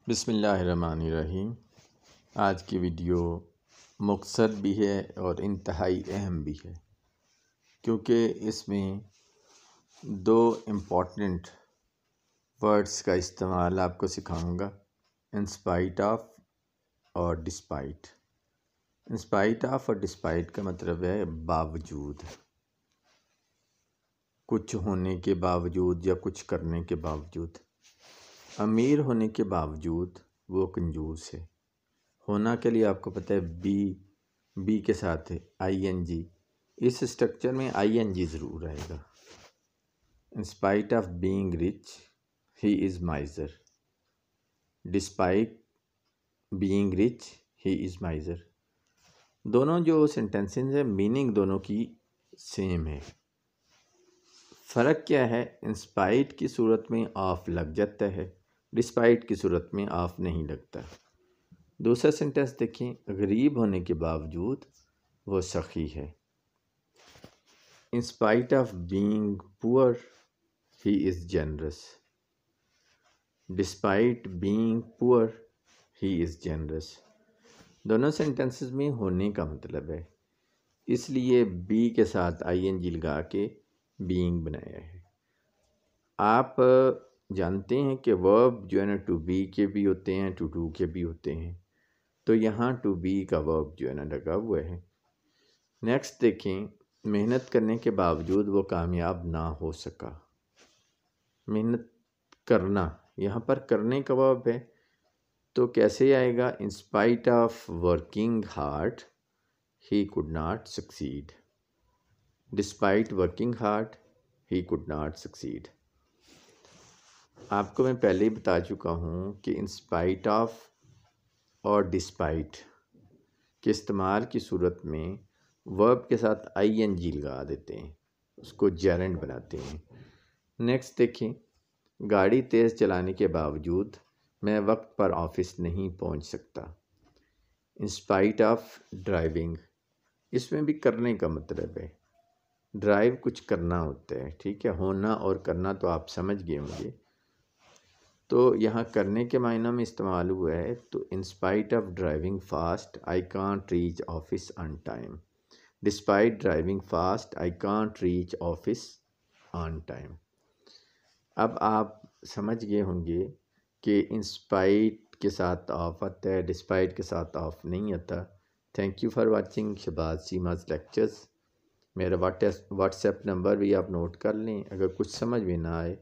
बिस्मिल्लाहिर्रहमानिर्रहीम। आज की वीडियो मुख्तसर भी है और इंतहाई अहम भी है, क्योंकि इसमें दो इम्पॉर्टेंट वर्ड्स का इस्तेमाल आपको सिखाऊंगा, इन स्पाइट ऑफ और डिस्पाइट। इन स्पाइट ऑफ और डिस्पाइट का मतलब है बावजूद, कुछ होने के बावजूद या कुछ करने के बावजूद। अमीर होने के बावजूद वो कंजूस है। होना के लिए आपको पता है बी के साथ है ING, इस स्ट्रक्चर में ING ज़रूर रहेगा। In spite of being rich he is माइजर, despite being rich he is माइजर। दोनों जो सेंटेंसेस हैं, मीनिंग दोनों की सेम है। फ़र्क क्या है? इन स्पाइट की सूरत में ऑफ लग जाता है, डिस्पाइट की सूरत में ऑफ नहीं लगता। दूसरा सेंटेंस देखें, गरीब होने के बावजूद वो सखी है। In spite of being poor he is generous, despite being poor he is generous. दोनों सेंटेंसेस में होने का मतलब है, इसलिए बी के साथ ING लगा के बीइंग बनाया है। आप जानते हैं कि वर्ब जो है ना टू बी के भी होते हैं, टू डू के भी होते हैं, तो यहाँ टू बी का वर्ब जो है ना लगा हुआ है। नेक्स्ट देखें, मेहनत करने के बावजूद वो कामयाब ना हो सका। मेहनत करना, यहाँ पर करने का वर्ब है, तो कैसे आएगा? In spite of working hard he could not succeed, despite working hard he could not succeed. आपको मैं पहले ही बता चुका हूँ कि इन स्पाइट ऑफ और डिस्पाइट के इस्तेमाल की सूरत में वर्ब के साथ ING लगा देते हैं, उसको जेरेंड बनाते हैं। नेक्स्ट देखें, गाड़ी तेज़ चलाने के बावजूद मैं वक्त पर ऑफिस नहीं पहुंच सकता। इन स्पाइट ऑफ ड्राइविंग, इसमें भी करने का मतलब है, ड्राइव कुछ करना होता है, ठीक है। होना और करना तो आप समझ गए होंगे, तो यहाँ करने के मायने में इस्तेमाल हुआ है। तो in spite of driving fast I can't reach office on time, despite driving fast I can't reach office on time. अब आप समझ गए होंगे कि इन स्पाइट के साथ ऑफ आता है, डिस्पाइट के साथ ऑफ नहीं आता। Thank you for watching Shahbaz सीमाज लेक्चर्स। मेरा व्हाट्सएप नंबर भी आप नोट कर लें, अगर कुछ समझ में ना आए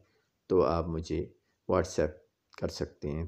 तो आप मुझे व्हाट्सएप कर सकते हैं।